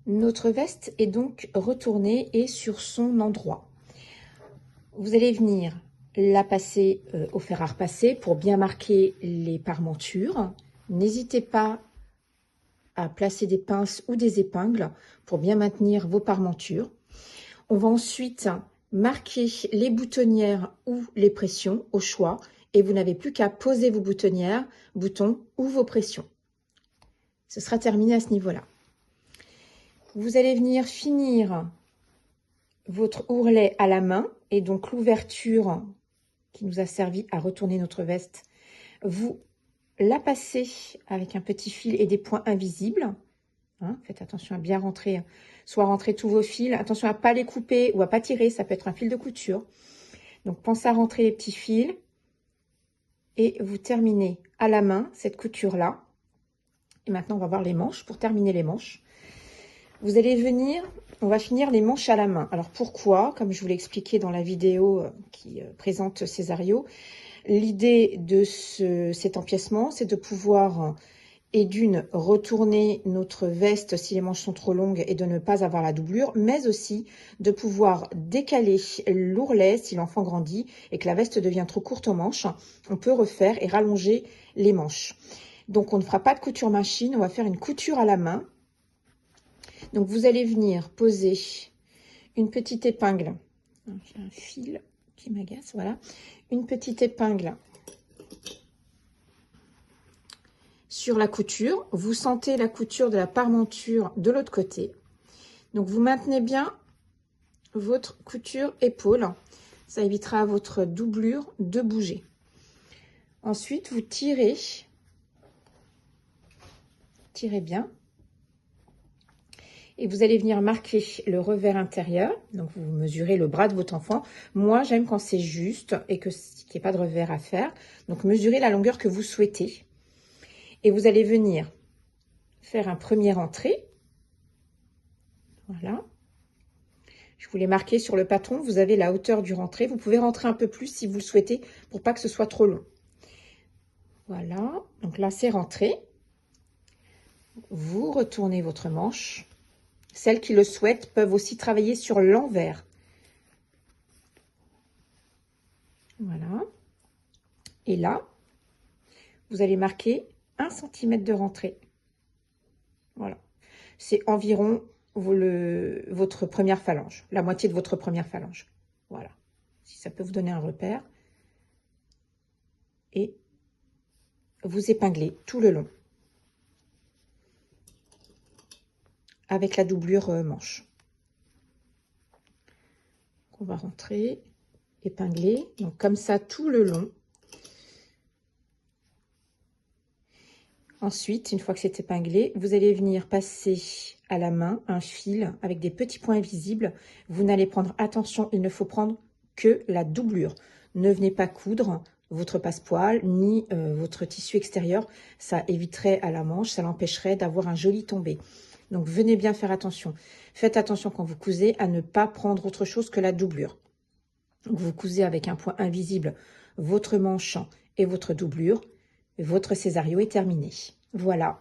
Notre veste est donc retournée et sur son endroit. Vous allez venir la passer au fer à repasser pour bien marquer les parmentures. N'hésitez pas à placer des pinces ou des épingles pour bien maintenir vos parmentures. On va ensuite marquer les boutonnières ou les pressions au choix et vous n'avez plus qu'à poser vos boutonnières, boutons ou vos pressions. Ce sera terminé à ce niveau-là. Vous allez venir finir votre ourlet à la main et donc l'ouverture qui nous a servi à retourner notre veste, vous la passez avec un petit fil et des points invisibles. Faites attention à bien rentrer, soit rentrer tous vos fils. Attention à ne pas les couper ou à pas tirer, ça peut être un fil de couture. Donc pensez à rentrer les petits fils et vous terminez à la main cette couture-là. Et maintenant, on va voir les manches. Pour terminer les manches, vous allez venir, on va finir les manches à la main. Alors pourquoi? Comme je vous l'ai expliqué dans la vidéo qui présente Césario, l'idée de cet empiècement, c'est de pouvoir et d'une, retourner notre veste si les manches sont trop longues et de ne pas avoir la doublure, mais aussi de pouvoir décaler l'ourlet si l'enfant grandit et que la veste devient trop courte aux manches. On peut refaire et rallonger les manches. Donc on ne fera pas de couture machine, on va faire une couture à la main. Donc vous allez venir poser une petite épingle. J'ai un fil qui m'agace, voilà. Une petite épingle sur la couture. Vous sentez la couture de la parmenture de l'autre côté. Donc vous maintenez bien votre couture épaule. Ça évitera à votre doublure de bouger. Ensuite, vous tirez bien. Et vous allez venir marquer le revers intérieur. Donc, vous mesurez le bras de votre enfant. Moi, j'aime quand c'est juste et qu'il n'y ait pas de revers à faire. Donc, mesurez la longueur que vous souhaitez. Et vous allez venir faire un premier entrée. Voilà. Je vous l'ai marqué sur le patron. Vous avez la hauteur du rentré. Vous pouvez rentrer un peu plus si vous le souhaitez pour pas que ce soit trop long. Voilà. Donc là, c'est rentré. Vous retournez votre manche. Celles qui le souhaitent peuvent aussi travailler sur l'envers. Voilà. Et là, vous allez marquer 1 cm de rentrée. Voilà. C'est environ votre première phalange, la moitié de votre première phalange. Voilà. Si ça peut vous donner un repère. Et vous épinglez tout le long. Avec la doublure manche. On va rentrer, épingler, donc comme ça tout le long. Ensuite, une fois que c'est épinglé, vous allez venir passer à la main un fil avec des petits points visibles. Vous n'allez prendre, attention, il ne faut prendre que la doublure. Ne venez pas coudre votre passepoil ni votre tissu extérieur. Ça éviterait à la manche, ça l'empêcherait d'avoir un joli tombé. Donc, venez bien faire attention. Faites attention quand vous cousez à ne pas prendre autre chose que la doublure. Donc, vous cousez avec un point invisible votre manche et votre doublure. Votre césario est terminé. Voilà.